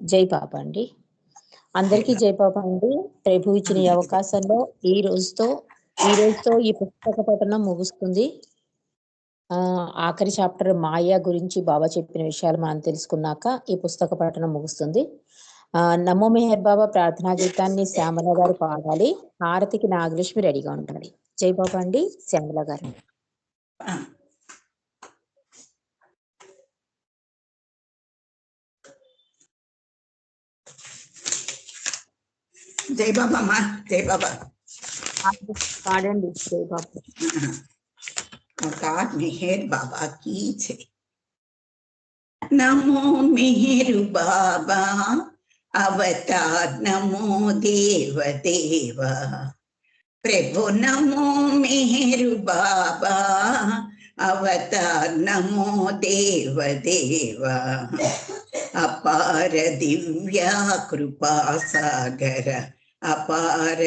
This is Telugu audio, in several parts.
జై బాబా అండి. అందరికీ జై బాబా అండి. ప్రభు ఇచ్చిన ఈ అవకాశంలో ఈ రోజుతో ఈ పుస్తక పఠనం ముగుస్తుంది. ఆఖరి చాప్టర్ మాయ గురించి బాబా చెప్పిన విషయాలు మనం తెలుసుకున్నాక ఈ పుస్తక పఠనం ముగుస్తుంది. నమో మెహర్ బాబా ప్రార్థనా గీతాన్ని శ్యామల గారు పాడాలి. హారతికి నాగలక్ష్మి రెడీగా ఉండాలి. జై బాబా అండి. శ్యామల గారు. జై బాబా అమ్మా. జై బాబా పాడండి. జై బాబా. అవతార్ మెహర్ బాబా కీ జై. నమో మెహరు బాబా అవతార్ నమో దేవ దేవ. ప్రభు నమో మెహరు బాబా అవతార్ నమో దేవ దేవ. అపార దివ్య కృపా సాగర అపార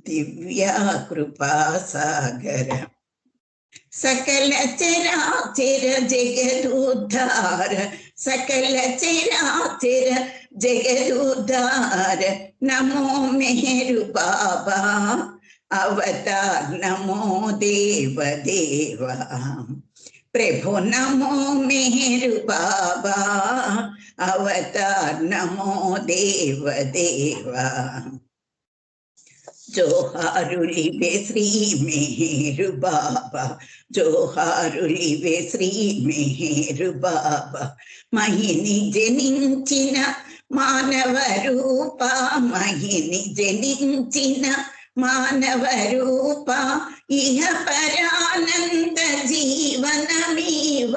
దివ్య కృపా సాగర. సకల చరాచర జగదుద్ధార సకల చరాచర జగదుద్ధార. నమో మెహరు బాబా అవతార్ నమో దేవ దేవ. ప్రభు నమో మెహరు బాబా అవతార్ నమో దేవ దేవ. జోహారులివే శ్రీ మెహరు బాబా జోహారులివే శ్రీ మెహరు బాబా. మహిని జనించిన మానవ రూప మహిని జనించిన మానవ రూప. ఇహ పరానంద జీవనమీవ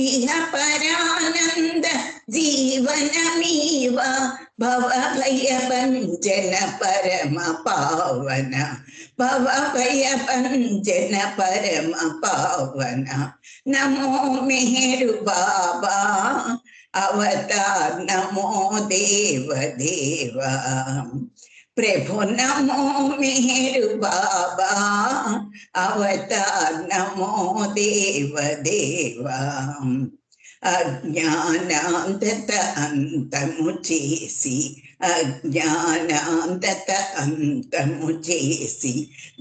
ఇహ పరానంద జీవనమీవ. భవ భయ భంజన పరమ పావన భవ భయ భంజన పరమ పావన. నమో మెహరు బాబా అవతార్ నమో దేవ దేవ. ప్రభు నమో మెహరు బాబా అవతార్ నమో దేవ దేవ. అజ్ఞానాంతత అంతము చేసి అజ్ఞానాంతత అంతము చేసి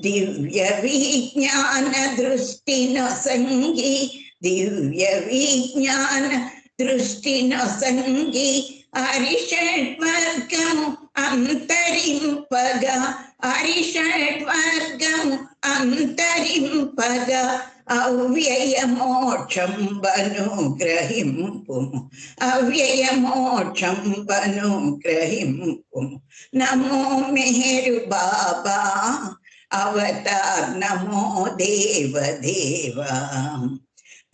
దివ్య విజ్ఞాన దృష్టిను సంగి దివ్య విజ్ఞాన దృష్టిను సంగి. అరిషడ్వర్గము అంతరింపగా అరిషడ్వర్గము అంతరింపగా. అవ్యయ మోక్షం బను గ్రహింపు అవ్యయ మోక్షం బను గ్రహింపు. నమో మెహరు బాబా అవతార్ నమో దేవ దేవ.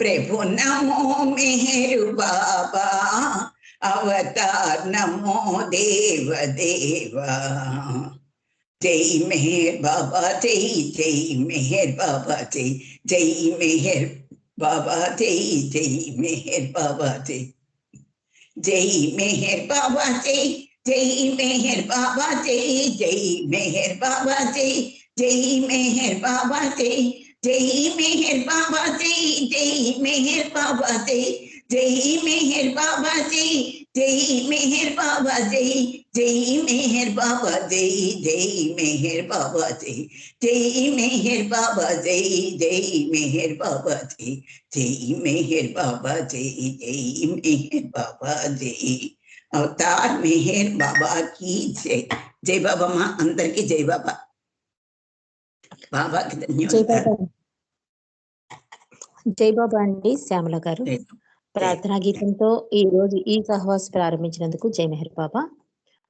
ప్రభు నమో మెహరు బాబా అవతార్ నమో దేవ దేవ. జై మెహర్ బాబా జై జై మెహర్ బాబా జై జై మెహర్ బాబా జై జై మెహర్ బాబా జై జై మెహర్ బాబా జై జై మెహర్ బాబా జై జై మెహర్ బాబా జై జై మెహర్ బాబా జై జై మెహర్ బాబా జై జై మెహర్ బాబా జై జై మెహర్ బాబా జై జై మెహర్ బాబా జై జై మెహర్ బాబా జై జై మెహర్ బాబా జై జై మెహర్ బాబా జై జై మెహర్ బాబా జై జై మెహర్ బాబా జై జై మెహర్ బాబా జై. అవతార్ మెహర్ బాబా కి జై. జై బాబా మా అందరికి జై బాబా. బాబాకి ధన్యవాదాలు. జై బాబా అండి. శ్యామల గారు ప్రార్థనా గీతంతో ఈ రోజు ఈ సహవాస ప్రారంభించినందుకు జై మెహర్ బాబా.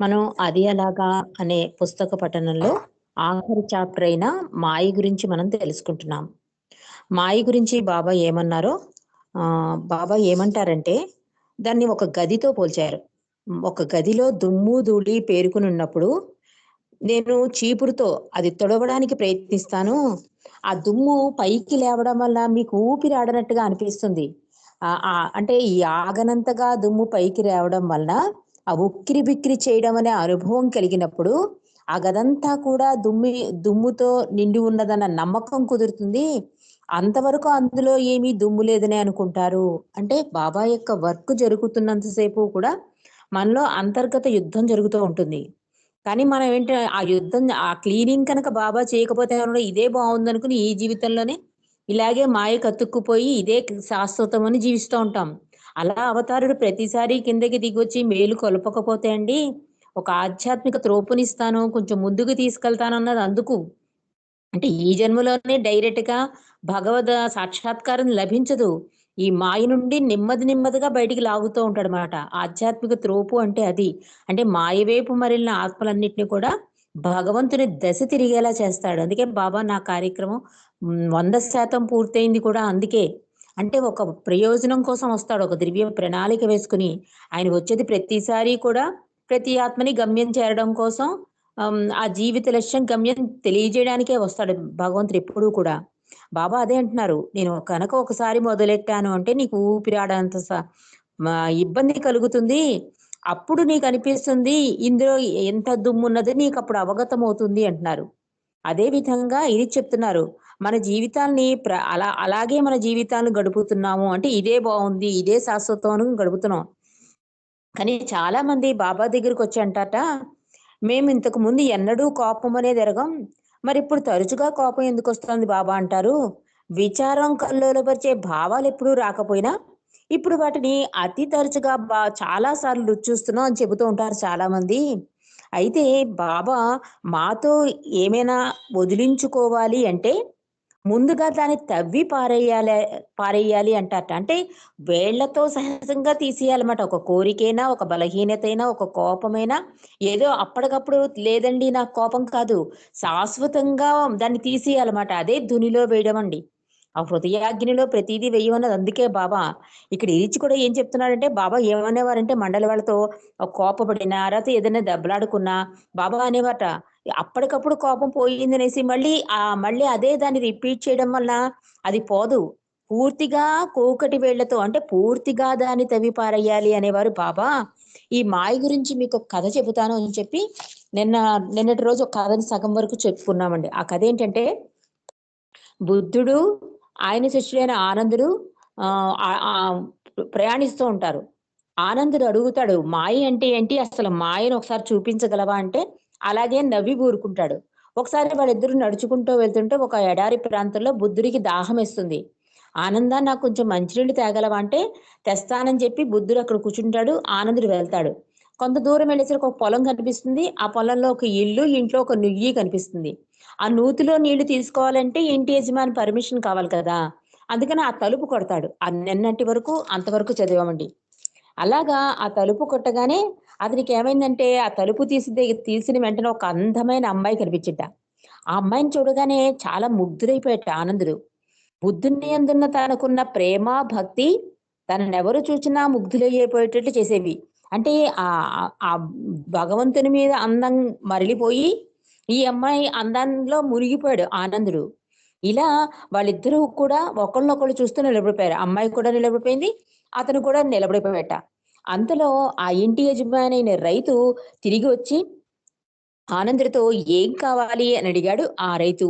మనం అది అలాగా అనే పుస్తక పఠనంలో ఆఖరి చాప్టర్ అయిన మాయ గురించి మనం తెలుసుకుంటున్నాం. మాయ గురించి బాబా ఏమన్నారో బాబా ఏమంటారంటే దాన్ని ఒక గదితో పోల్చారు. ఒక గదిలో దుమ్ము ధూళి పేరుకుని ఉన్నప్పుడు నేను చీపురుతో అది తొడవడానికి ప్రయత్నిస్తాను. ఆ దుమ్ము పైకి లేవడం వల్ల మీకు ఊపిరి ఆడనట్టుగా అనిపిస్తుంది. అంటే ఈ ఆగనంతగా దుమ్ము పైకి రావడం వల్ల ఆ ఉక్కిరి బిక్కిరి చేయడం అనే అనుభవం కలిగినప్పుడు ఆ గదంతా కూడా దుమ్ముతో నిండి ఉన్నదన్న నమ్మకం కుదురుతుంది. అంతవరకు అందులో ఏమీ దుమ్ము లేదని అనుకుంటారు. అంటే బాబా యొక్క వర్క్ జరుగుతున్నంతసేపు కూడా మనలో అంతర్గత యుద్ధం జరుగుతూ ఉంటుంది. కానీ మనం ఏంటి ఆ యుద్ధం ఆ క్లీనింగ్ కనుక బాబా చేయకపోతే ఏమన్నా ఇదే బావుందనుకుని ఈ జీవితంలోనే ఇలాగే మాయకు అతుక్కుపోయి ఇదే శాశ్వతం అని జీవిస్తూ ఉంటాం. అలా అవతారుడు ప్రతిసారి కిందకి దిగొచ్చి మేలు కొలపకపోతే అండి, ఒక ఆధ్యాత్మిక త్రోపునిస్తాను, కొంచెం ముందుకు తీసుకెళ్తానన్నది అందుకు. అంటే ఈ జన్మలోనే డైరెక్ట్‌గా భగవద్ సాక్షాత్కారం లభించదు. ఈ మాయ నుండి నెమ్మది నెమ్మదిగా బయటికి లాగుతూ ఉంటాడనమాట. ఆధ్యాత్మిక త్రోపు అంటే అది. అంటే మాయ వైపు మరలిన ఆత్మలన్నిటిని కూడా భగవంతుని దశ తిరిగేలా చేస్తాడు. అందుకే బాబా నా కార్యక్రమం 100% పూర్తయింది కూడా అందుకే. అంటే ఒక ప్రయోజనం కోసం వస్తాడు. ఒక దివ్య ప్రణాళిక వేసుకొని. ఆయన వచ్చేది ప్రతిసారి కూడా ప్రతి ఆత్మని గమ్యం చేరడం కోసం ఆ జీవిత లక్ష్యం గమ్యం తెలియజేయడానికే వస్తాడు భగవంతుడు ఎప్పుడూ కూడా. బాబా అదే అంటున్నారు. నేను కనుక ఒకసారి మొదలెట్టాను అంటే నీకు ఊపిరాడనంత ఇబ్బంది కలుగుతుంది. అప్పుడు నీకనిపిస్తుంది ఇందులో ఎంత దుమ్మున్నది నీకప్పుడు అవగతమవుతుంది అంటున్నారు. అదే విధంగా ఇది చెప్తున్నారు. మన జీవితాల్ని అలాగే మన జీవితాలను గడుపుతున్నాము. అంటే ఇదే బావుంది. ఇదే శాశ్వతం అని గడుపుతున్నాం. కానీ చాలా మంది బాబా దగ్గరికొచ్చి అంటారట, "మేము ఇంతకు ముందు ఎన్నడూ కోపం అనేది ఎరగం. మరిప్పుడు తరచుగా కోపం ఎందుకొస్తోంది బాబా" అంటారు. విచారం కల్లోలపరిచే భావాలెప్పుడూ రాకపోయినా, ఇప్పుడు వాటిని అతి తరచుగా చాలా సార్లు రుచి చూస్తున్నాం అని చెబుతూ ఉంటారు చాలామంది. అయితే బాబా మాతో ఏమైనా వదిలించుకోవాలి అంటే ముందుగా దాన్ని తవ్వి పారేయాలి అంటారట. అంటే వేళ్ళతో సహజంగా తీసేయాలన్నమాట. ఒక కోరికైనా, ఒక బలహీనతైనా, ఒక కోపమైనా ఏదో అప్పటికప్పుడు లేదండి నాకు కోపం కాదు. శాశ్వతంగా దాన్ని తీసేయాలన్నమాట. అదే ధునిలో వేయడమండి. ఆ హృదయాగ్నిలో ప్రతీదీ వెయ్యమన్నది అందుకే బాబా. ఇక్కడ ఈచి కూడా ఏం చెప్తున్నాడంటే బాబా ఏమనేవారంటే మండలి వాళ్ళతో కోపపడినా, లేతే ఏదైనా దెబ్బలాడుకున్నా బాబా అనేవారట అప్పటికప్పుడు కోపం పోయిందనేసి మళ్ళీ అదే దాన్ని రిపీట్ చేయడం వల్ల అది పోదు. పూర్తిగా కూకటి వేళ్ళతో అంటే పూర్తిగా దాన్ని తవ్వి పారేయాలి అనేవారు బాబా. ఈ మాయ గురించి మీకొక కథ చెబుతాను అని చెప్పి నిన్నటి రోజు ఒక కథని సగం వరకు చెప్పుకున్నామండి. ఆ కథేంటంటే బుద్ధుడు, ఆయన శిష్యుడైన ఆనందుడు ఆహ్, ఆహ్, ఆహ్, ప్రయాణిస్తూ ఉంటారు. ఆనందుడు అడుగుతాడు, "మాయ అంటే ఏంటి? అసలు మాయను ఒకసారి చూపించగలవా?" అంటే, అలాగే నవ్వి ఊరుకుంటాడు. ఒకసారి వాళ్ళిద్దరూ నడుచుకుంటూ వెళ్తుంటే ఒక ఎడారి ప్రాంతంలో బుద్ధుడికి దాహమేస్తుంది. "ఆనందా నాకు కొంచెం మంచినీళ్ళు తేగలవా?" అంటే, తెస్తానని చెప్పి బుద్ధుడు అక్కడ కూర్చుంటాడు. ఆనందుడు వెళ్తాడు. కొంత దూరం వెళ్ళేసరికి ఒక పొలం కనిపిస్తుంది. ఆ పొలంలో ఒక ఇల్లు, ఇంట్లో ఒక నుయ్యి కనిపిస్తుంది. ఆ నూతిలో నీళ్లు తీసుకోవాలంటే ఇంటి యజమాని పర్మిషన్ కావాలి కదా! అందుకని ఆ తలుపు కొడతాడు. నిన్నటి వరకు అంతవరకు చదివామండి. అలాగా ఆ తలుపు కొట్టగానే అతనికేమైందంటే, ఆ తలుపు తీసిన వెంటనే ఒక అందమైన అమ్మాయి కనిపించింట. ఆ అమ్మాయిని చూడగానే చాలా ముగ్ధుడైపోయాట ఆనందుడు. బుద్ధుని యందున్న తనకున్న ప్రేమ, భక్తి తననెవరు చూచినా ముగ్ధులయ్యిపోయేటట్టు చేసేవి. అంటే ఆ భగవంతుని మీద అందం మరలిపోయి, ఈ అమ్మాయి అందంలో మునిగిపోయాడు ఆనందుడు. ఇలా వాళ్ళిద్దరూ కూడా ఒకళ్ళనొకళ్ళు చూస్తూ నిలబడిపోయారు. అమ్మాయి కూడా నిలబడిపోయింది. అతను కూడా నిలబడిపోయాట. అంతలో ఆ ఇంటి యజమానైన రైతు తిరిగి వచ్చి ఆనందుడితో "ఏం కావాలి?" అని అడిగాడు ఆ రైతు.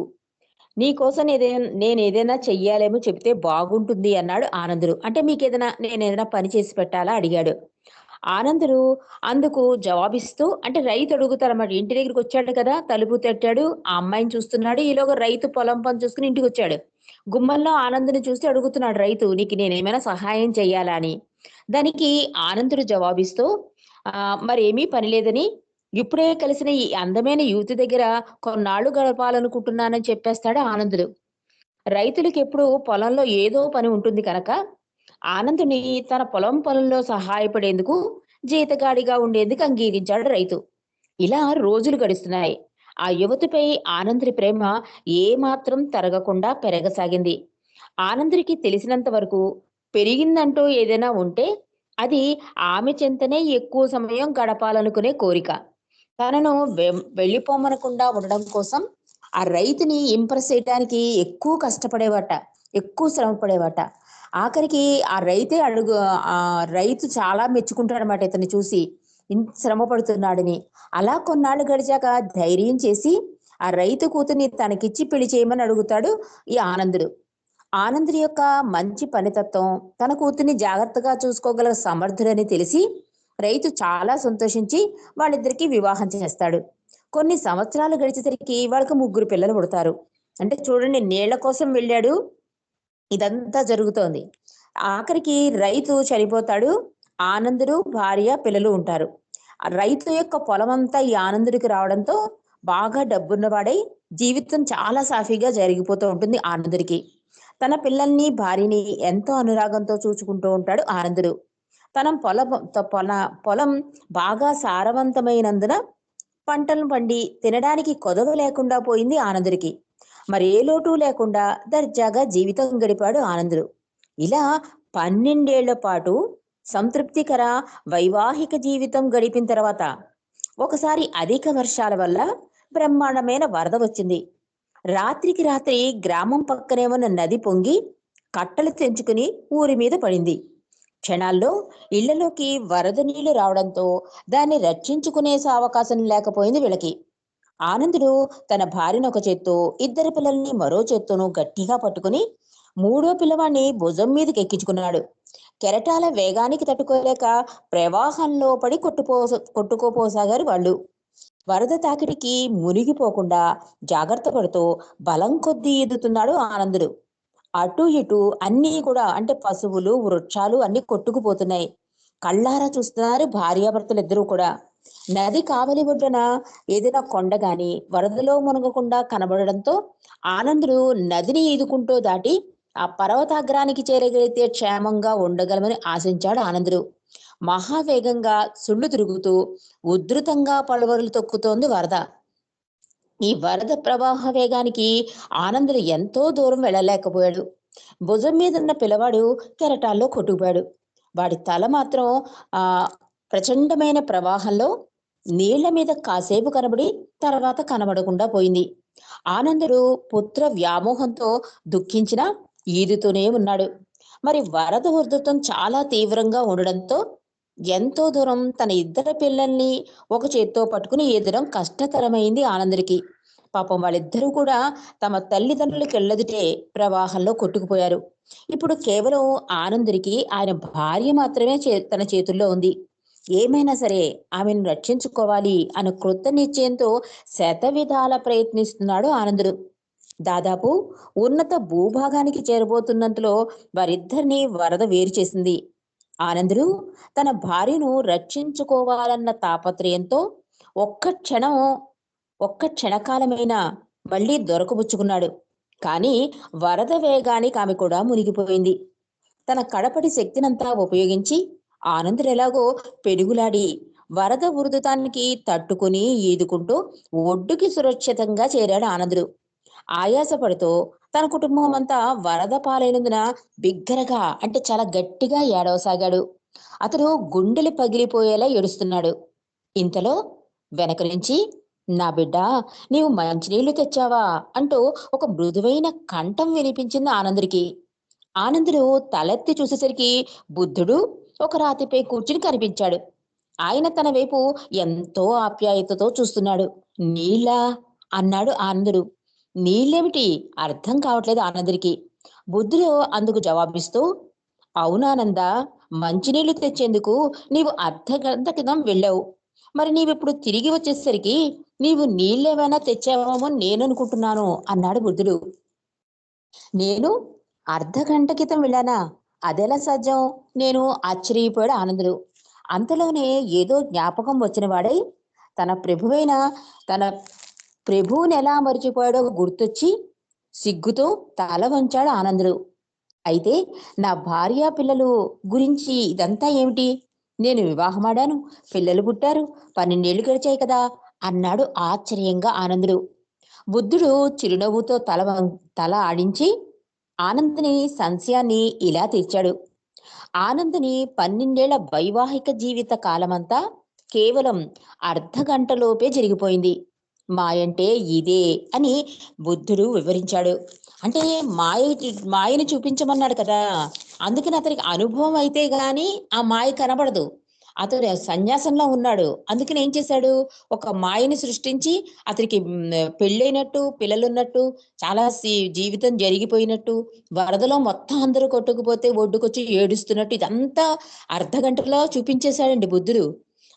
"నీకోసం నేనేదైనా చెయ్యాలేమో చెప్తే బాగుంటుంది" అన్నాడు ఆనందుడు. "అంటే నేనేదైనా పని చేసి పెట్టాలా?" అడిగాడు. ఆనందుడు అందుకు జవాబిస్తూ అంటే రైతు అడుగుతారన్నమాట. ఇంటి దగ్గరికొచ్చాడు కదా! తలుపు తట్టాడు. ఆ అమ్మాయిని చూస్తున్నాడు. ఈలోగా రైతు పొలం పని చూసుకొని ఇంటికొచ్చాడు. గుమ్మంలో ఆనందుని చూసి అడుగుతున్నాడు రైతు, "నీకు నేనేమైనా సహాయం చెయ్యాలా?" అని. దానికి ఆనందుడు జవాబిస్తూ మరేమీ పని లేదని, ఇప్పుడే కలిసిన ఈ అందమైన యువతి దగ్గర కొన్నాళ్ళు గడపాలనుకుంటున్నానని చెప్పేస్తాడు ఆనందుడు. రైతులకెప్పుడు పొలంలో ఏదో పని ఉంటుంది కనుక, ఆనందుని తన పొలం పనుల్లో సహాయపడేందుకు జీతగాడిగా ఉండేందుకు అంగీకరించాడు రైతు. ఇలా రోజులు గడుస్తున్నాయి. ఆ యువతిపై ఆనందుడి ప్రేమ ఏమాత్రం తరగకుండా పెరగసాగింది. ఆనందుడికి తెలిసినంత వరకు పెరిగిందంటూ ఏదైనా ఉంటే, అది ఆమె చెంతనే ఎక్కువ సమయం గడపాలనుకునే కోరిక. తనను వెళ్ళిపోమనకుండా ఉండడం కోసం ఆ రైతుని ఇంప్రెస్ చేయడానికి ఎక్కువ కష్టపడేవాట. ఎక్కువ శ్రమ పడేవాట. ఆఖరికి ఆ రైతే రైతు చాలా మెచ్చుకుంటాడనమాట ఇతన్ని చూసి. ఇంత శ్రమ పడుతున్నాడని. అలా కొన్నాళ్ళు గడిచాక ధైర్యం చేసి ఆ రైతు కూతుర్ని తనకిచ్చి పెళ్లి చేయమని అడుగుతాడు ఈ ఆనందుడు. ఆనందుడి యొక్క మంచి పనితత్వం, తన కూతుర్ని జాగ్రత్తగా చూసుకోగల సమర్థుడని తెలిసి రైతు చాలా సంతోషించి వాళ్ళిద్దరికి వివాహం చేస్తాడు. కొన్ని సంవత్సరాలు గడిచేసరికి వాళ్ళకి 3 పిల్లలు పుడతారు. అంటే చూడండి, నీళ్ల కోసం వెళ్ళాడు, ఇదంతా జరుగుతోంది. ఆఖరికి రైతు చనిపోతాడు. ఆనందుడు, భార్య, పిల్లలు ఉంటారు. ఆ రైతు యొక్క పొలమంతా ఈ ఆనందుడికి రావడంతో బాగా డబ్బున్నవాడై జీవితం చాలా సాఫీగా జరిగిపోతూ ఉంటుంది ఆనందుడికి. తన పిల్లల్ని, భార్యని ఎంతో అనురాగంతో చూసుకుంటూ ఉంటాడు ఆనందుడు. తన పొలం బాగా సారవంతమైనందున పంటలు పండి తినడానికి కొదవ లేకుండా పోయింది ఆనందుడికి. మరి ఏ లోటు లేకుండా దర్జాగా జీవితం గడిపాడు ఆనందుడు. ఇలా 12 ఏళ్ల పాటు సంతృప్తికర వైవాహిక జీవితం గడిపిన తర్వాత ఒకసారి అధిక వర్షాల వల్ల బ్రహ్మాండమైన వరద వచ్చింది. రాత్రికి రాత్రి గ్రామం పక్కనే ఉన్న నది పొంగి కట్టలు తెంచుకుని ఊరి మీద పడింది. క్షణాల్లో ఇళ్లలోకి వరద నీళ్లు రావడంతో దాన్ని రక్షించుకునే అవకాశం లేకపోయింది వీళ్ళకి. ఆనందుడు తన భార్యను ఒక చేత్తో, 2 పిల్లల్ని మరో చేత్తోనూ గట్టిగా పట్టుకుని 3వ పిల్లవాడిని భుజం మీదకి ఎక్కించుకున్నాడు. కెరటాల వేగానికి తట్టుకోలేక ప్రవాహంలో పడి కొట్టుకోపోసాగారు వాళ్ళు. వరద తాకిడికి మునిగిపోకుండా జాగ్రత్త పడుతూ బలం కొద్దీ ఈదుతున్నాడు ఆనందుడు. అటు ఇటు అన్నీ కూడా, అంటే పశువులు, వృక్షాలు అన్ని కొట్టుకుపోతున్నాయి. కళ్ళారా చూస్తున్నారు భార్యాభర్తలు ఇద్దరూ కూడా. నది కావలి ఒడ్డున ఏదైనా కొండ గాని వరదలో మునగకుండా కనబడడంతో ఆనందుడు నదిని ఈదుకుంటూ దాటి ఆ పర్వతాగ్రానికి చేరగలిగితే క్షేమంగా ఉండగలమని ఆశించాడు ఆనందుడు. మహావేగంగా సుళ్ళు తిరుగుతూ ఉధృతంగా పలువరులు తొక్కుతోంది వరద. ఈ వరద ప్రవాహ వేగానికి ఆనందుడు ఎంతో దూరం వెళ్ళలేకపోయాడు. భుజం మీద ఉన్న పిల్లవాడు కెరటాల్లో కొట్టుకుపోయాడు. వాడి తల మాత్రం ఆ ప్రచండమైన ప్రవాహంలో నీళ్ల మీద కాసేపు కనబడి తర్వాత కనబడకుండా పోయింది. ఆనందుడు పుత్ర వ్యామోహంతో దుఃఖించినా ఈదుతూనే ఉన్నాడు. మరి వరద ఉధృతం చాలా తీవ్రంగా ఉండడంతో ఎంతో దూరం తన 2 పిల్లల్ని ఒక చేత్తో పట్టుకుని ఈదడం కష్టతరమైంది ఆనందుడికి. పాపం వాళ్ళిద్దరూ కూడా తమ తల్లిదండ్రులకి ఎల్లదిటే ప్రవాహంలో కొట్టుకుపోయారు. ఇప్పుడు కేవలం ఆనందుడికి ఆయన భార్య మాత్రమే తన చేతుల్లో ఉంది. ఏమైనా సరే ఆమెను రక్షించుకోవాలి అన్న కృత నిశ్చయంతో శతవిధాల ప్రయత్నిస్తున్నాడు ఆనందుడు. దాదాపు ఉన్నత భూభాగానికి చేరబోతున్నంతలో వారిద్దరిని వరద వేరు చేసింది. ఆనందుడు తన భార్యను రక్షించుకోవాలన్న తాపత్రయంతో ఒక్క క్షణకాలమైనా మళ్ళీ దొరకబుచ్చుకున్నాడు. కానీ వరద వేగానికి ఆమె కూడా మునిగిపోయింది. తన కడపటి శక్తినంతా ఉపయోగించి ఆనందుడు ఎలాగో పెరుగులాడి వరద ఉధృతానికి తట్టుకుని ఈదుకుంటూ ఒడ్డుకి సురక్షితంగా చేరాడు ఆనందుడు. ఆయాసపడుతూ తన కుటుంబం అంతా వరద పాలైనందున బిగ్గరగా, అంటే చాలా గట్టిగా ఏడవసాగాడు. అతడు గుండెలు పగిలిపోయేలా ఏడుస్తున్నాడు. ఇంతలో వెనక నుంచి, "నా బిడ్డ, నీవు మంచినీళ్లు తెచ్చావా?" అంటూ ఒక మృదువైన కంఠం వినిపించింది ఆనందుడికి. ఆనందుడు తలెత్తి చూసేసరికి బుద్ధుడు ఒక రాతిపై కూర్చుని కనిపించాడు. ఆయన తన వైపు ఎంతో ఆప్యాయతతో చూస్తున్నాడు. "నీళ్ళా?" అన్నాడు ఆనందుడు. "నీళ్ళేమిటి?" అర్థం కావట్లేదు ఆనందుడికి. బుద్ధుడు అందుకు జవాబిస్తూ, "అవునానంద, మంచినీళ్లు తెచ్చేందుకు నీవు అర్ధగంట క్రితం వెళ్ళావు. మరి నీవిప్పుడు తిరిగి వచ్చేసరికి నీవు నీళ్ళేమైనా తెచ్చావేమో నేననుకుంటున్నాను" అన్నాడు బుద్ధుడు. "నేను అర్ధగంట క్రితం వెళ్ళానా? అదెలా సాధ్యం?" నేను ఆశ్చర్యపోయాడు ఆనందుడు. అంతలోనే ఏదో జ్ఞాపకం వచ్చిన వాడై తన ప్రభువుని ఎలా మర్చిపోయాడో గుర్తొచ్చి సిగ్గుతో తల వంచాడు ఆనందుడు. "అయితే నా భార్య పిల్లలు గురించి ఇదంతా ఏమిటి? నేను వివాహమాడాను, పిల్లలు పుట్టారు, 12 ఏళ్లు గడిచాయి కదా" అన్నాడు ఆశ్చర్యంగా ఆనందుడు. బుద్ధుడు చిరునవ్వుతో తల ఆడించి ఆనందుని సంశయాన్ని ఇలా తీర్చాడు. ఆనందుని 12 ఏళ్ల వైవాహిక జీవిత కాలమంతా కేవలం అర్ధగంటలోపే జరిగిపోయింది. మాయంటే ఇదే అని బుద్ధుడు వివరించాడు. అంటే మాయను చూపించమన్నాడు కదా, అందుకని అతనికి అనుభవం అయితే గాని ఆ మాయ కనబడదు. అతడు సన్యాసంలో ఉన్నాడు. అందుకని ఏం చేశాడు, ఒక మాయని సృష్టించి అతనికి పెళ్ళైనట్టు, పిల్లలున్నట్టు, చాలా జీవితం జరిగిపోయినట్టు, వరదలో మొత్తం అందరూ కొట్టుకుపోతే ఒడ్డుకొచ్చి ఏడుస్తున్నట్టు ఇదంతా అర్ధగంటలో చూపించేశాడండి బుద్ధుడు.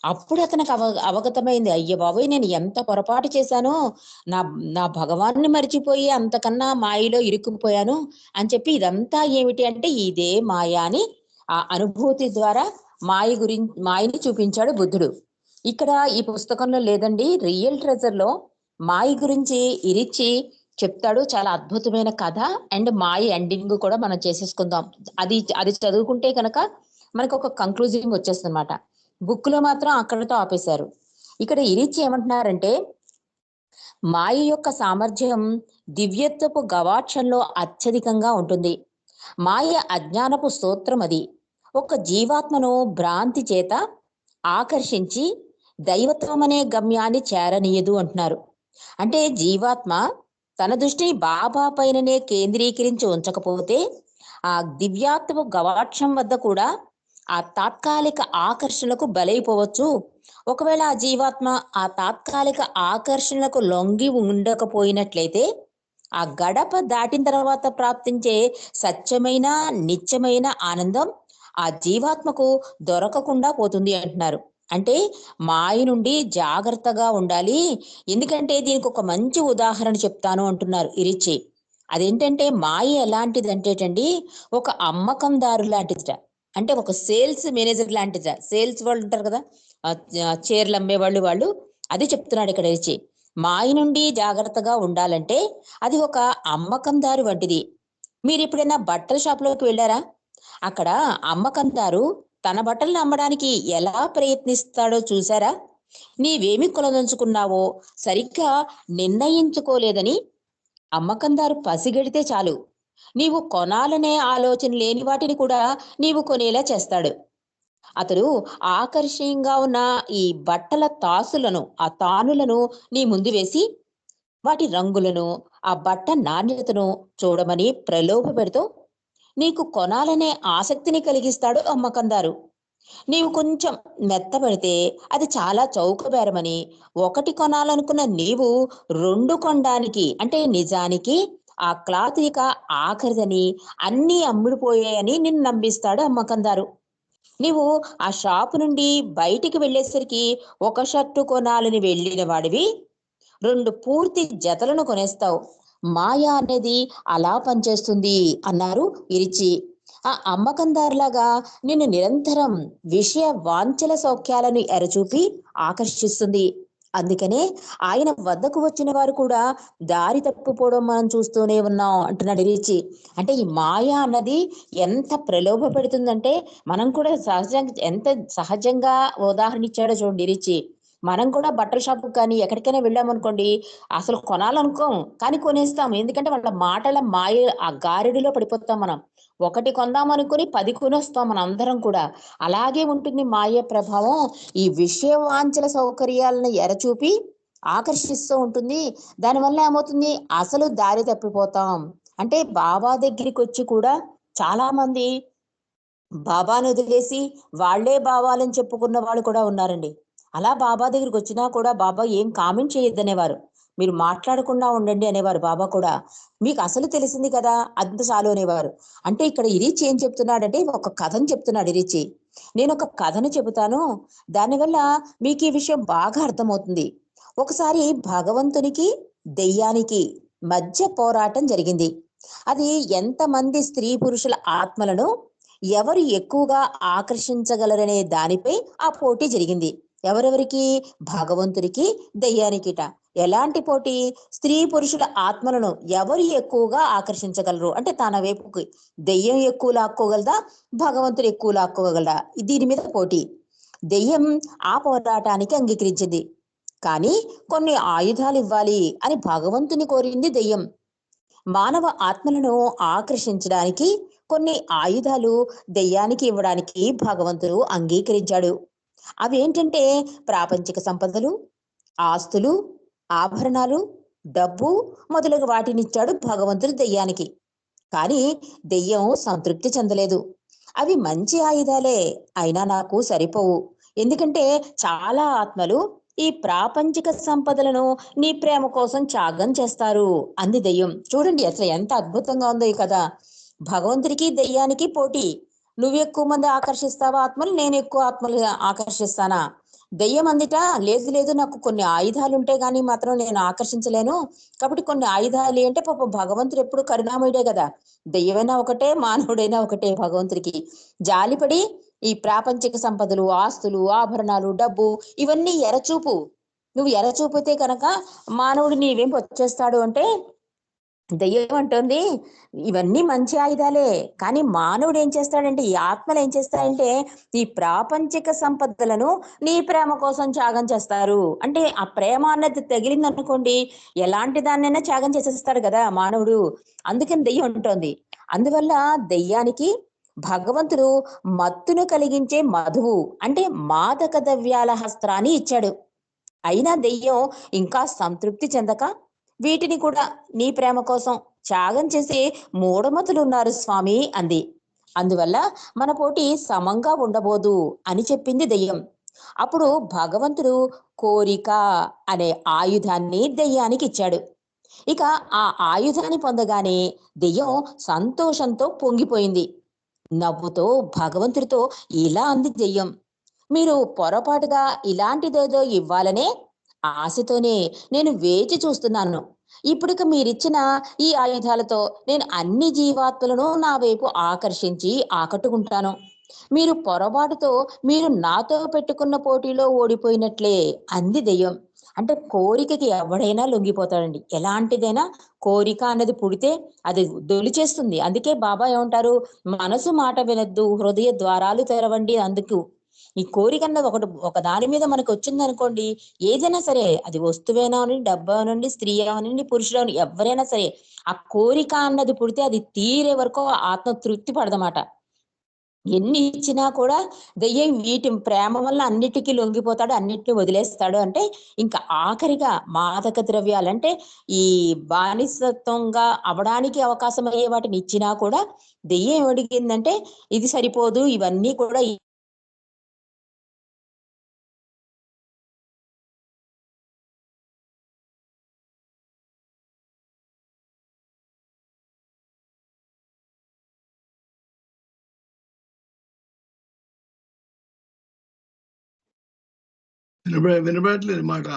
అప్పుడు అతనికి అవగతమైంది, అయ్య బాబోయ్ నేను ఎంత పొరపాటు చేశానో, నా నా భగవాన్ని మరిచిపోయి అంతకన్నా మాయలో ఇరుక్కుపోయాను అని చెప్పి, ఇదంతా ఏమిటి అంటే ఇదే మాయ అని ఆ అనుభూతి ద్వారా మాయని చూపించాడు బుద్ధుడు. ఇక్కడ ఈ పుస్తకంలో లేదండి, రియల్ ట్రెజర్ లో మాయ గురించి ఇరిచి చెప్తాడు. చాలా అద్భుతమైన కథ. అండ్ మాయ ఎండింగ్ కూడా మనం చేసేసుకుందాం. అది చదువుకుంటే కనుక మనకు ఒక కంక్లూజింగ్ వచ్చేస్తుంది అనమాట. బుక్ లో మాత్రం అక్కడితో ఆపేశారు. ఇక్కడ ఇరిచి ఏమంటున్నారంటే, మాయ యొక్క సామర్థ్యం దివ్యత్వపు గవాక్షంలో అత్యధికంగా ఉంటుంది. మాయ అజ్ఞానపు స్తోత్రం అది. ఒక జీవాత్మను భ్రాంతి చేత ఆకర్షించి దైవత్వం అనే గమ్యాన్ని చేరనీయదు అంటున్నారు. అంటే జీవాత్మ తన దృష్టిని బాబా పైననే కేంద్రీకరించి ఉంచకపోతే ఆ దివ్యాత్మ గవాక్షం వద్ద కూడా ఆ తాత్కాలిక ఆకర్షణకు బలైపోవచ్చు. ఒకవేళ ఆ జీవాత్మ ఆ తాత్కాలిక ఆకర్షణకు లొంగి ఉండకపోయినట్లయితే ఆ గడప దాటిన తర్వాత ప్రాప్తించే సత్యమైన నిత్యమైన ఆనందం ఆ జీవాత్మకు దొరకకుండా పోతుంది అంటున్నారు. అంటే మాయ నుండి జాగ్రత్తగా ఉండాలి. ఎందుకంటే దీనికి ఒక మంచి ఉదాహరణ చెప్తాను అంటున్నారు ఇరిచి. అదేంటంటే మాయ ఎలాంటిది అంటేటండి, ఒక అమ్మకందారు లాంటిదిట. అంటే ఒక సేల్స్ మేనేజర్ లాంటిదిట. సేల్స్ వాళ్ళు ఉంటారు కదా, చీరలు అమ్మేవాళ్ళు, వాళ్ళు అది చెప్తున్నాడు ఇక్కడ ఇరిచి. మాయ నుండి జాగ్రత్తగా ఉండాలంటే అది ఒక అమ్మకందారు వంటిది. మీరు ఎప్పుడైనా బట్టల షాప్లోకి వెళ్ళారా? అక్కడ అమ్మకందారు తన బట్టలను అమ్మడానికి ఎలా ప్రయత్నిస్తాడో చూసారా? నీవేమి కొనదలుచుకున్నావో సరిగ్గా నిర్ణయించుకోలేదని అమ్మకందారు పసిగడితే చాలు, నీవు కొనాలనే ఆలోచన లేని వాటిని కూడా నీవు కొనేలా చేస్తాడు. అతడు ఆకర్షణీయంగా ఉన్న ఈ బట్టల తానులను నీ ముందు వేసి వాటి రంగులను, ఆ బట్ట నాణ్యతను చూడమని ప్రలోభ పెడుతూ నీకు కొనాలనే ఆసక్తిని కలిగిస్తాడు అమ్మకందారు. నీవు కొంచెం మెత్తబడితే అది చాలా చౌక బేరమని, ఒకటి కొనాలనుకున్న నీవు రెండు కొనడానికి, అంటే నిజానికి ఆ క్లాత్ ఇక ఆఖరిదని, అన్నీ అమ్ముడిపోయాయని నిన్ను నమ్మిస్తాడు అమ్మకందారు. నీవు ఆ షాపు నుండి బయటికి వెళ్ళేసరికి ఒక షర్టు కొనాలని వెళ్ళిన వాడివి రెండు పూర్తి జతలను కొనేస్తావు. మాయ అనేది అలా పనిచేస్తుంది అన్నారు ఇరిచి. ఆ అమ్మకందారులాగా నిన్ను నిరంతరం విషయ వాంఛల సౌఖ్యాలను ఎరచూపి ఆకర్షిస్తుంది. అందుకనే ఆయన వద్దకు వచ్చిన వారు కూడా దారి తప్పిపోవడం మనం చూస్తూనే ఉన్నాం అంటున్నాడు ఇరిచి. అంటే ఈ మాయ అన్నది ఎంత ప్రలోభ పెడుతుందంటే, మనం కూడా ఎంత సహజంగా ఉదాహరణ ఇచ్చాడో చూడండి ఇరిచి. మనం కూడా బట్టల షాపు కానీ ఎక్కడికైనా వెళ్ళామనుకోండి, అసలు కొనాలనుకోం కానీ కొనేస్తాం. ఎందుకంటే వాళ్ళ మాటల మాయ ఆ గారడిలో పడిపోతాం మనం. ఒకటి కొందాం అనుకుని 10 కొనేస్తాం మనం అందరం కూడా. అలాగే ఉంటుంది మాయ ప్రభావం. ఈ విషయ వాంఛల సౌకర్యాలను ఎరచూపి ఆకర్షిస్తూ ఉంటుంది. దానివల్ల ఏమవుతుంది, అసలు దారి తప్పిపోతాం. అంటే బాబా దగ్గరికి వచ్చి కూడా చాలా మంది బాబాను వదిలేసి వాళ్లే బాబాలని చెప్పుకున్న వాళ్ళు కూడా ఉన్నారండి. అలా బాబా దగ్గరికి వచ్చినా కూడా బాబా ఏం కామెంట్ చేయొద్దనేవారు, మీరు మాట్లాడకుండా ఉండండి అనేవారు బాబా కూడా. మీకు అసలు తెలిసింది కదా అంత చాలు అనేవారు. అంటే ఇక్కడ ఇరిచి ఏం చెప్తున్నాడంటే ఒక కథను చెప్తున్నాడు ఇరిచి. నేను ఒక కథను చెబుతాను, దానివల్ల మీకు ఈ విషయం బాగా అర్థమవుతుంది. ఒకసారి భగవంతునికి దెయ్యానికి మధ్య పోరాటం జరిగింది. అది ఎంతమంది స్త్రీ పురుషుల ఆత్మలను ఎవరు ఎక్కువగా ఆకర్షించగలరనే దానిపై ఆ పోటీ జరిగింది. ఎవరెవరికి? భగవంతుడికి దెయ్యానికిట. ఎలాంటి పోటీ? స్త్రీ పురుషుల ఆత్మలను ఎవరు ఎక్కువగా ఆకర్షించగలరు, అంటే తన వైపుకి దెయ్యం ఎక్కువ లాక్కోగలదా, భగవంతుడు ఎక్కువ లాక్కోగలదా, దీని మీద పోటీ. దెయ్యం ఆ పోరాటానికి అంగీకరించింది. కానీ కొన్ని ఆయుధాలు ఇవ్వాలి అని భగవంతుని కోరింది దెయ్యం. మానవ ఆత్మలను ఆకర్షించడానికి కొన్ని ఆయుధాలు దెయ్యానికి ఇవ్వడానికి భగవంతుడు అంగీకరించాడు. అవేంటంటే ప్రాపంచిక సంపదలు, ఆస్తులు, ఆభరణాలు, డబ్బు మొదలగు వాటినిచ్చాడు భగవంతుడు దెయ్యానికి. కానీ దెయ్యం సంతృప్తి చెందలేదు. అవి మంచి ఆయుధాలే, అయినా నాకు సరిపోవు, ఎందుకంటే చాలా ఆత్మలు ఈ ప్రాపంచిక సంపదలను నీ ప్రేమ కోసం త్యాగం చేస్తారు అంది దెయ్యం. చూడండి అసలు ఎంత అద్భుతంగా ఉందో ఈ కథ. భగవంతుడికి దెయ్యానికి పోటీ. నువ్వు ఎక్కువ మంది ఆకర్షిస్తావా ఆత్మలు, నేను ఎక్కువ ఆత్మలు ఆకర్షిస్తానా? దెయ్యం అందిట, లేదు లేదు, నాకు కొన్ని ఆయుధాలు ఉంటే గానీ మాత్రం నేను ఆకర్షించలేను, కాబట్టి కొన్ని ఆయుధాలు అంటే పాప భగవంతుడు ఎప్పుడు కరుణామయుడే కదా. దెయ్యమైనా ఒకటే, మానవుడైనా ఒకటే. భగవంతుడికి జాలిపడి ఈ ప్రాపంచిక సంపదలు, ఆస్తులు, ఆభరణాలు, డబ్బు ఇవన్నీ ఎరచూపు. నువ్వు ఎరచూపితే కనుక మానవుడు నీవేం వచ్చేస్తాడు అంటే, దెయ్యం అంటుంది ఇవన్నీ మంచి ఆయుధాలే, కానీ మానవుడు ఏం చేస్తాడంటే, ఈ ఆత్మలు ఏం చేస్తాయంటే ఈ ప్రాపంచిక సంపదలను నీ ప్రేమ కోసం త్యాగం చేస్తారు. అంటే ఆ ప్రేమ అన్నది తగిలింది అనుకోండి, ఎలాంటి దాన్నైనా త్యాగం చేసేస్తాడు కదా మానవుడు. అందుకని దెయ్యం ఉంటుంది. అందువల్ల దెయ్యానికి భగవంతుడు మత్తును కలిగించే మధువు అంటే మాదక ద్రవ్యాల హస్త్రాన్ని ఇచ్చాడు. అయినా దెయ్యం ఇంకా సంతృప్తి చెందక, వీటిని కూడా నీ ప్రేమ కోసం త్యాగం చేసే మూఢమతులు ఉన్నారు స్వామి అంది. అందువల్ల మన పోటీ సమంగా ఉండబోదు అని చెప్పింది దెయ్యం. అప్పుడు భగవంతుడు కోరిక అనే ఆయుధాన్ని దెయ్యానికి ఇచ్చాడు. ఇక ఆ ఆయుధాన్ని పొందగానే దెయ్యం సంతోషంతో పొంగిపోయింది. నవ్వుతో భగవంతుడితో ఇలా అంది దెయ్యం, మీరు పొరపాటుగా ఇలాంటిదేదో ఇవ్వాలనే ఆశతోనే నేను వేచి చూస్తున్నాను. ఇప్పుడిక మీరిచ్చిన ఈ ఆయుధాలతో నేను అన్ని జీవాత్మలను నా వైపు ఆకర్షించి ఆకట్టుకుంటాను. మీరు పొరపాటుతో మీరు నాతో పెట్టుకున్న పోటీలో ఓడిపోయినట్లే అంది దెయ్యం. అంటే కోరికకి ఎవడైనా లొంగిపోతాడండి. ఎలాంటిదైనా కోరిక అన్నది పుడితే అది దొలిచేస్తుంది. అందుకే బాబా ఏమంటారు, మనసు మాట వినొద్దు, హృదయ ద్వారాలు తెరవండి. అందుకు ఈ కోరిక అన్నది ఒక దాని మీద మనకు వచ్చింది అనుకోండి, ఏదైనా సరే, అది వస్తువేనా అనండి, డబ్బు అనండి, స్త్రీ అవనండి, పురుషుడు అవని, ఎవరైనా సరే ఆ కోరిక అన్నది పుడితే అది తీరే వరకు ఆత్మ తృప్తి పడదన్నమాట. ఎన్ని ఇచ్చినా కూడా దెయ్యం వీటి ప్రేమ వల్ల అన్నిటికీ లొంగిపోతాడు, అన్నిటిని వదిలేస్తాడు. అంటే ఇంకా ఆఖరిగా మాదక ద్రవ్యాలంటే ఈ బానిసత్వంగా అవడానికి అవకాశం అయ్యే వాటిని ఇచ్చినా కూడా దెయ్యం ఏమడిగిందంటే, ఇది సరిపోదు, ఇవన్నీ కూడా వినబడట్లేదు మాట.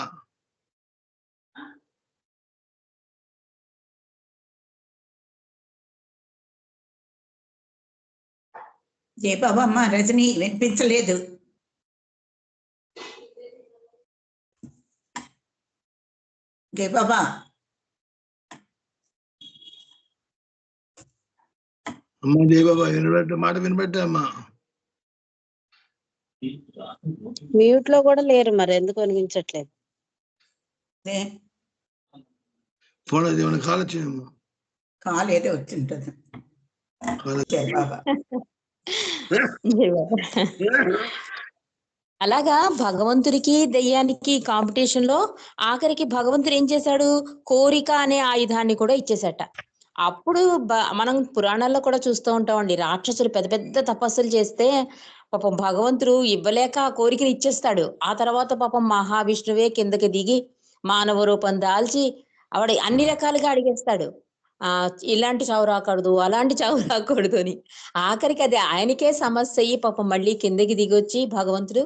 జయబాబమ్మ రజని వినిపించలేదు. జయబాబా అమ్మ జయబాబా మాట వినబట్టే అమ్మా. మ్యూట్ లో కూడా లేరు, మరి ఎందుకు అనిపించట్లేదు? ఫోన్ అది ఏమైనా కాల్ వచ్చిందమ్మా? కాల్ ఏదో వచ్చింటుంది. జయబాబా అలాగా భగవంతుడికి దెయ్యానికి కాంపిటీషన్ లో ఆఖరికి భగవంతుడు ఏం చేశాడు, కోరిక అనే ఆయుధాన్ని కూడా ఇచ్చేసట. అప్పుడు మనం పురాణాల్లో కూడా చూస్తూ ఉంటామండి, రాక్షసులు పెద్ద పెద్ద తపస్సులు చేస్తే పాపం భగవంతుడు ఇవ్వలేక ఆ కోరికని ఇచ్చేస్తాడు. ఆ తర్వాత పాపం మహావిష్ణువే కిందకి దిగి మానవ రూపం దాల్చి ఆవిడ అన్ని రకాలుగా అడిగేస్తాడు, ఇలాంటి చావు రాకూడదు, అలాంటి చావు రాకూడదు అని. ఆఖరికి అది ఆయనకే సమస్య అయ్యి పాపం మళ్ళీ కిందకి దిగొచ్చి భగవంతుడు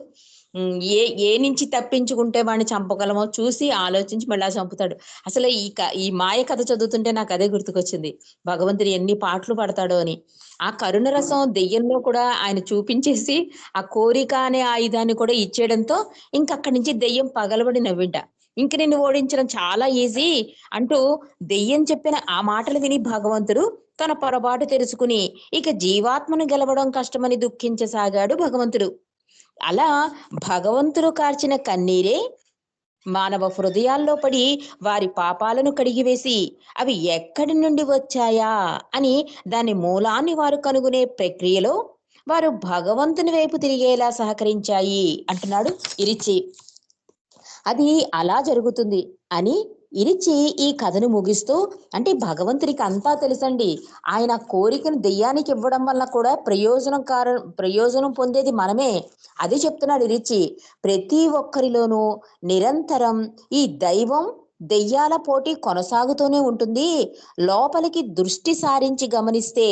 ఏ నుంచి తప్పించుకుంటే వాడిని చంపగలమో చూసి ఆలోచించి మళ్ళీ చంపుతాడు. అసలు ఈ మాయ కథ చదువుతుంటే నాకు అదే గుర్తుకొచ్చింది, భగవంతుడు ఎన్ని పాటలు పడతాడో అని. ఆ కరుణ రసం దెయ్యంలో కూడా ఆయన చూపించేసి ఆ కోరిక అనే ఆయుధాన్ని కూడా ఇచ్చేయడంతో ఇంకక్కడి నుంచి దెయ్యం పగలబడి నవ్వింట. ఇంక నిన్ను ఓడించడం చాలా ఈజీ అంటూ దెయ్యం చెప్పిన ఆ మాటలు విని భగవంతుడు తన పొరపాటు తెలుసుకుని ఇక జీవాత్మను గెలవడం కష్టమని దుఃఖించసాగాడు భగవంతుడు. అలా భగవంతుడు కార్చిన కన్నీరే మానవ హృదయాల్లో పడి వారి పాపాలను కడిగివేసి అవి ఎక్కడి నుండి వచ్చాయా అని దాని మూలాన్ని వారు కనుగొనే ప్రక్రియలో వారు భగవంతుని వైపు తిరిగేలా సహకరించాయి అంటున్నాడు ఇరిచి. అది అలా జరుగుతుంది అని ఇరిచి ఈ కథను ముగిస్తూ, అంటే భగవంతుడికి అంతా తెలుసండి. ఆయన కోరికను దెయ్యానికి ఇవ్వడం వల్ల కూడా ప్రయోజనం పొందేది మనమే. అది చెప్తున్నాడు ఇరిచి. ప్రతి ఒక్కరిలోనూ నిరంతరం ఈ దైవం దెయ్యాల పోటీ కొనసాగుతూనే ఉంటుంది. లోపలికి దృష్టి సారించి గమనిస్తే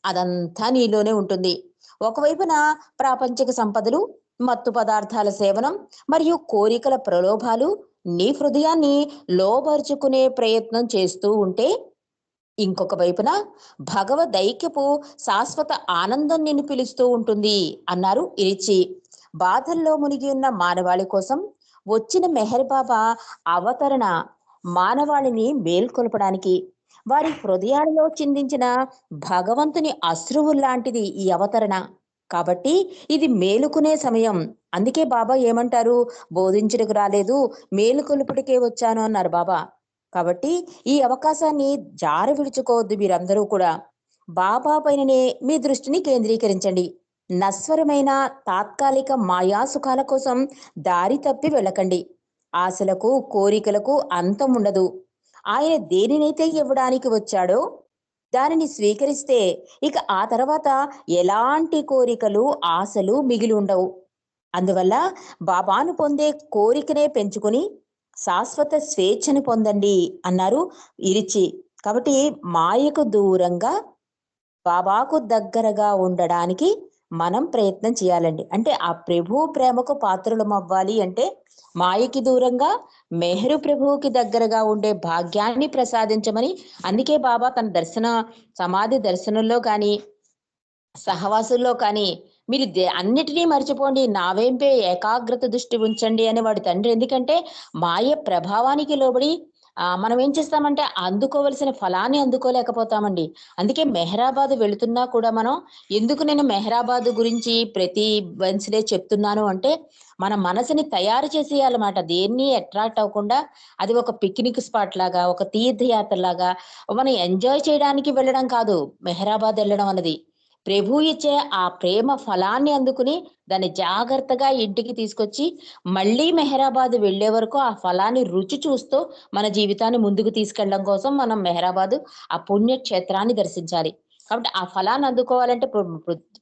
అదంతా నీలోనే ఉంటుంది. ఒకవైపున ప్రాపంచిక సంపదలు, మత్తు పదార్థాల సేవనం మరియు కోరికల ప్రలోభాలు నీ హృదయాన్ని లోబరుచుకునే ప్రయత్నం చేస్తూ ఉంటే, ఇంకొక వైపున భగవదైక్యపు శాశ్వత ఆనందం నిన్ను పిలుస్తూ ఉంటుంది అన్నారు ఇరిచి. బాధల్లో మునిగి ఉన్న మానవాళి కోసం వచ్చిన మెహర్ బాబా అవతరణ మానవాళిని మేల్కొల్పడానికి, వారి హృదయాలలో చిందించిన భగవంతుని అశ్రువు లాంటిది ఈ అవతరణ. కాబట్టి ఇది మేలుకునే సమయం. అందుకే బాబా ఏమంటారు, బోధించుటకు రాలేదు, మేలుకొలుపుడికే వచ్చాను అన్నారు బాబా. కాబట్టి ఈ అవకాశాన్ని జార విడుచుకోవద్దు. మీరందరూ కూడా బాబా పైననే మీ దృష్టిని కేంద్రీకరించండి. నశ్వరమైన తాత్కాలిక మాయాసుఖాల కోసం దారి తప్పి వెళ్ళకండి. ఆశలకు, కోరికలకు అంతం ఉండదు. ఆయన దేనినైతే ఇవ్వడానికి వచ్చాడో దానిని స్వీకరిస్తే ఇక ఆ తర్వాత ఎలాంటి కోరికలు, ఆశలు మిగిలి ఉండవు. అందువల్ల బాబాను పొందే కోరికనే పెంచుకొని శాశ్వత స్వేచ్ఛను పొందండి అన్నారు ఇరిచి. కాబట్టి మాయకు దూరంగా బాబాకు దగ్గరగా ఉండడానికి మనం ప్రయత్నం చేయాలండి. అంటే ఆ ప్రభు ప్రేమకు పాత్రలం అవ్వాలి అంటే మాయకి దూరంగా మెహరు ప్రభువుకి దగ్గరగా ఉండే భాగ్యాన్ని ప్రసాదించమని. అందుకే బాబా తన సమాధి దర్శనంలో కానీ సహవాసుల్లో కానీ మీరు అన్నిటినీ మర్చిపోండి, నా వైపే ఏకాగ్రత దృష్టి ఉంచండి అని వాడి తండ్రి. ఎందుకంటే మాయ ప్రభావానికి లోబడి మనం ఏం చేస్తామంటే అందుకోవలసిన ఫలాన్ని అందుకోలేకపోతామండి. అందుకే మెహరాబాద్ వెళుతున్నా కూడా మనం, ఎందుకు నేను మెహరాబాద్ గురించి ప్రతి వెన్స్డే చెప్తున్నాను అంటే, మన మనసుని తయారు చేసేయాలన్నమాట. దేన్ని అట్రాక్ట్ అవ్వకుండా అది ఒక పిక్నిక్ స్పాట్ లాగా, ఒక తీర్థయాత్ర లాగా మనం ఎంజాయ్ చేయడానికి వెళ్ళడం కాదు మెహరాబాద్ వెళ్ళడం అన్నది. ప్రభు ఇచ్చే ఆ ప్రేమ ఫలాన్ని అందుకుని దాన్ని జాగ్రత్తగా ఇంటికి తీసుకొచ్చి మళ్ళీ మెహరాబాద్ వెళ్లే వరకు ఆ ఫలాన్ని రుచి చూస్తూ మన జీవితాన్ని ముందుకు తీసుకెళ్ళడం కోసం మనం మెహరాబాద్ ఆ పుణ్యక్షేత్రాన్ని దర్శించాలి. కాబట్టి ఆ ఫలాన్ని అందుకోవాలంటే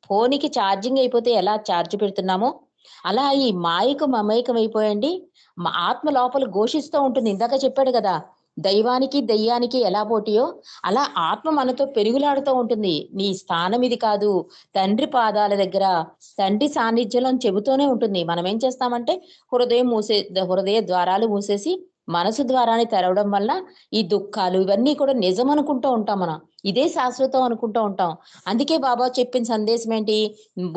ఫోన్కి ఛార్జింగ్ అయిపోతే ఎలా ఛార్జ్ పెడుతున్నామో అలా ఈ మాయకు మమైకం అయిపోయండి. మా ఆత్మ లోపల ఘోషిస్తూ ఉంటుంది. ఇందాక చెప్పాడు కదా, దైవానికి దయ్యానికి ఎలా పోటీయో అలా ఆత్మ మనతో పెరుగులాడుతూ ఉంటుంది. నీ స్థానం ఇది కాదు, తండ్రి పాదాల దగ్గర, తండ్రి సాన్నిధ్యంలో చెబుతూనే ఉంటుంది. మనం ఏం చేస్తామంటే హృదయ ద్వారాలు మూసేసి మనసు ద్వారాన్ని తెరవడం వల్ల ఈ దుఃఖాలు ఇవన్నీ కూడా నిజం అనుకుంటూ ఉంటాం. మనం ఇదే శాశ్వతం అనుకుంటూ ఉంటాం. అందుకే బాబా చెప్పిన సందేశం ఏంటి,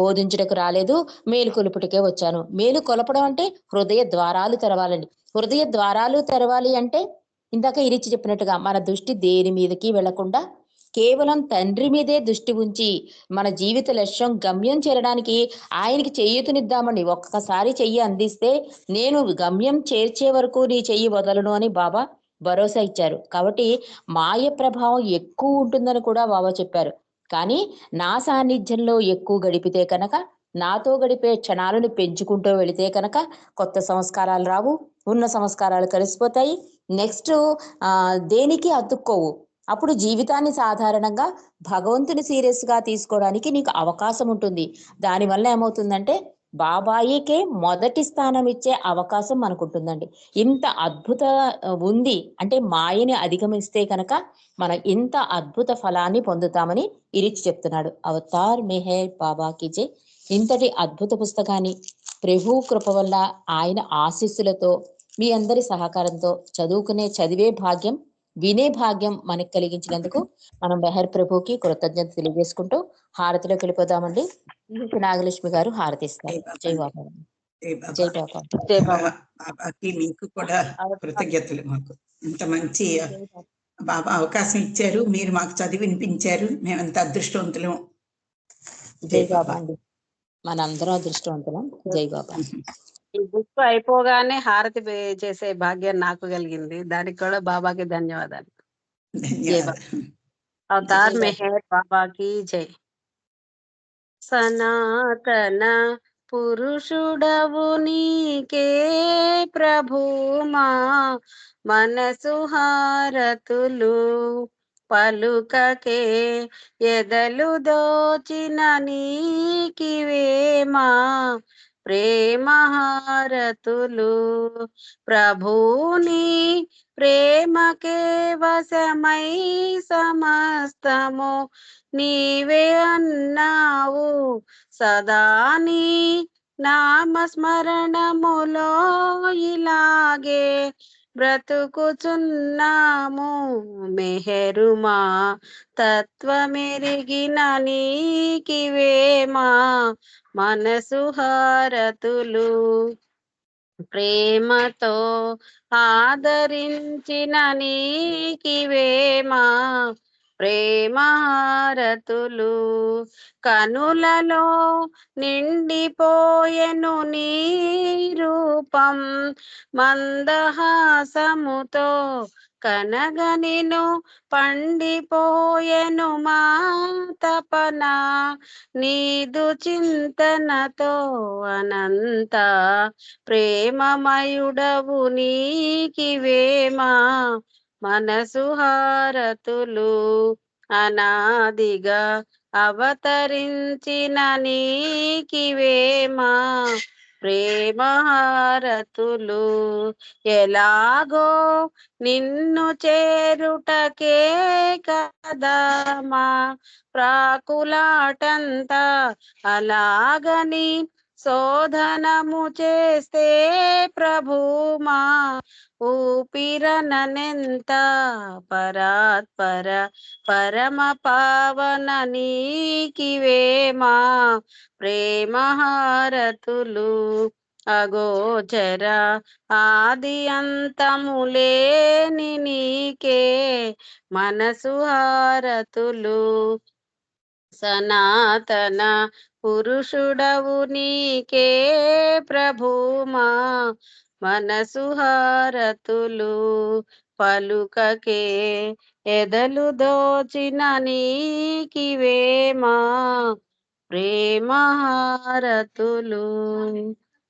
బోధించుటకు రాలేదు, మేలు కొలుపుటకే వచ్చాను. మేలు కొలపడం అంటే హృదయ ద్వారాలు తెరవాలండి. హృదయ ద్వారాలు తెరవాలి అంటే ఇందాక ఇరిచి చెప్పినట్టుగా మన దృష్టి దేని మీదకి వెళ్లకుండా కేవలం తండ్రి మీదే దృష్టి ఉంచి మన జీవిత లక్ష్యం గమ్యం చేరడానికి ఆయనకి చెయ్యతునిద్దామండి. ఒక్కసారి చెయ్యి అందిస్తే నేను గమ్యం చేర్చే వరకు నీ చెయ్యి వదలను అని బాబా భరోసా ఇచ్చారు. కాబట్టి మాయ ప్రభావం ఎక్కువ ఉంటుందని కూడా బాబా చెప్పారు. కానీ నా సాన్నిధ్యంలో ఎక్కువ గడిపితే కనుక, నాతో గడిపే క్షణాలను పెంచుకుంటూ వెళితే కనుక కొత్త సంస్కారాలు రావు, ఉన్న సంస్కారాలు కలిసిపోతాయి. నెక్స్ట్ దేనికి అతుక్కోవు. అప్పుడు జీవితాన్ని సాధారణంగా భగవంతుని సీరియస్ గా తీసుకోవడానికి నీకు అవకాశం ఉంటుంది. దానివల్ల ఏమవుతుందంటే బాబాయికే మొదటి స్థానం ఇచ్చే అవకాశం మనకు ఉంటుందండి. ఇంత అద్భుత ఉంది అంటే మాయని అధిగమిస్తే కనుక మనం ఇంత అద్భుత ఫలాన్ని పొందుతామని ఇరిచి చెప్తున్నాడు. అవతార్ మెహర్ బాబాకి జై. ఇంతటి అద్భుత పుస్తకాన్ని ప్రభు కృప వల్ల, ఆయన ఆశీస్సులతో, మీ అందరి సహకారంతో చదివే భాగ్యం, వినే భాగ్యం మనకు కలిగించినందుకు మనం మెహర్ ప్రభుకి కృతజ్ఞత తెలియజేసుకుంటూ హారతిలోకి వెళ్ళిపోదామండి. నాగలక్ష్మి గారు హారతిస్తారు. జై బాబా. జై బాబా. జై బాబా. బాబాకి మీకు కూడా కృతజ్ఞతలు. మాకు ఇంత మంచి బాబా అవకాశం ఇచ్చారు, మీరు మాకు చదివి వినిపించారు. మేమంత అదృష్టవంతులం. జై బాబా అండి, మనందరం అదృష్టవంతులం. జై బాబా. ఈ బుక్ అయిపోగానే హారతి చేసే భాగ్యం నాకు కలిగింది. దానికి కూడా బాబాకి ధన్యవాదాలు. జై బాబా. అవతార్ మెహర్ బాబాకి జై. సనాతన పురుషుడవు నీకే ప్రభుమా మనసు హారతులు పలుకకే ఎదలు దోచిన నీకివేమా ప్రేమ హారతులు ప్రభుని ప్రేమకే వశమై సమస్తము నీవే అన్నావు సదాని నామస్మరణములో ఇలాగే బ్రతుకుచున్నాము మెహరుమా తత్వమెరిగిన నీకివేమా మనసు హారతులు ప్రేమతో ఆదరించిన నీకివేమా ప్రేమారతులు కనులలో నిండిపోయెను నీ రూపం మందహాసముతో కనగనిను పండిపోయెను మా తపన నీదు చింతనతో అనంత ప్రేమమయుడవు నీకివేమా మనసు హారతులు అనాదిగా అవతరించిన నీకివేమా ప్రేమహారతులు ఎలాగో నిన్ను చేరుటకే కదా మా ప్రాకులాటంతా అలాగని శోధనము చేస్తే ప్రభుమా ఊపిరననెంత పరాత్పర పరమ పావన నీకివేమా ప్రేమహారతులు అగోచర ఆది అంతములేని నీకే మనసు హారతులు సనాతన పురుషుడవు నీకే ప్రభుమా మనసు హారతులు పలుకకే ఎదలు దోచిన నీకివేమా ప్రేమహారతులు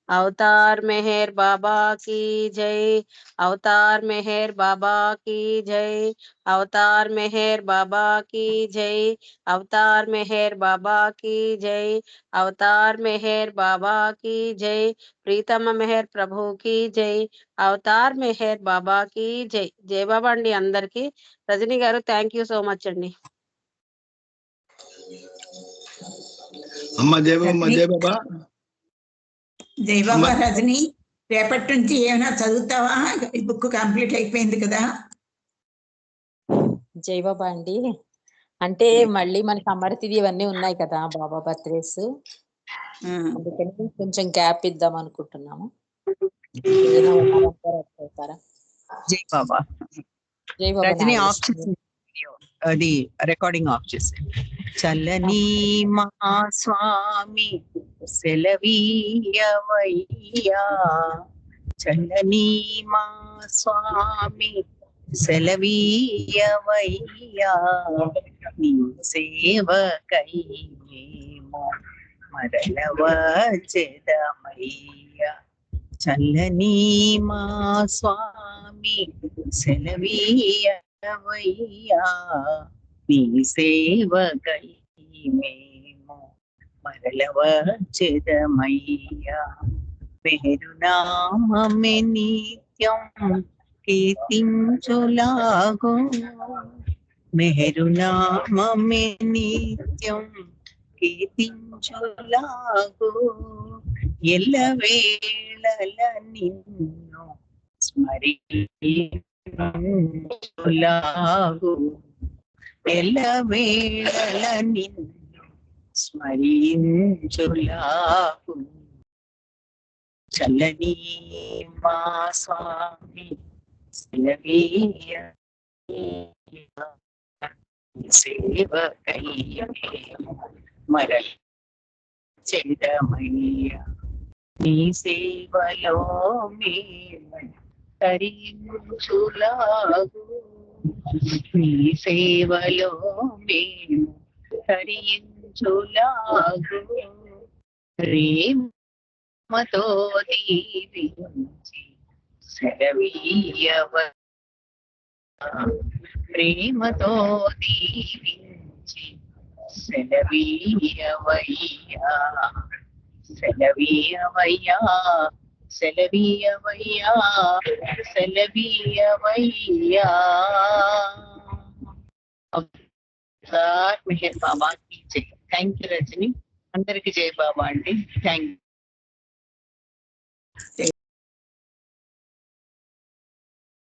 अवतार मेहर बाबा की जय अवतार मेहर बाबा की जय अवतार मेहर बाबा की जय अवतार मेहर बाबा की जय अवतार मेहर बाबा की जय प्रीतम मेहर प्रभु की जय अवतार मेहर बाबा की जय जय बाबा अंडी अंदरिकी रजनी गारू थैंक यू सो मच अंडी అమ్మ జయ బాబా జయ బాబా జై బాబా రజని రేపటి నుంచి ఏమైనా చదువుతావా ఈ బుక్ కంప్లీట్ అయిపోయింది కదా జై బాబా అండి అంటే మళ్ళీ మనకి అమరతిథి ఇవన్నీ ఉన్నాయి కదా బాబా బర్త్డేస్ అందుకని కొంచెం గ్యాప్ ఇద్దాం అనుకుంటున్నాము జై బాబా జై బాబా రజని ఆఫ్ చేసి అది రికార్డింగ్ ఆఫ్ చేసి చల్లని మా స్వామి సెలవీయవయ్యా చల్లని మా స్వామి సెలవీయవయ్యా నీ సేవకై మేము మరల వచ్చెదమయ్యా చల్లని మా స్వామి సెలవీయవయ్యా నీ సేవకై మేము మరల వచ్చెదమయ్యా మెహరునామమే నిత్యం కీర్తించులాగో మెహరునామమే నిత్యం కీర్తించులాగో ఎల్లవేళల నిన్ను స్మరించులాగో ఎల్లవేళల నిన్ను స్మరించులాగు చల్లని మా స్వామి సెలవీయ సేవకయ్య మరల చెదమయ్య నీ సేవలో మేము తరించులాగు నీ సేవలో మేము తరించులాగు మతో దీవించి సెలవీయవ ప్రేమతో దీవించి సెలవీయవయ్యా సెలవీయవయ్యా సెలవీయవయ్యా సెలవీయవయ్యా. అవతార్ మెహర్ బాబా కి జై. Thank you Rajani. అందరికి జై బాబా అండి. Thank you.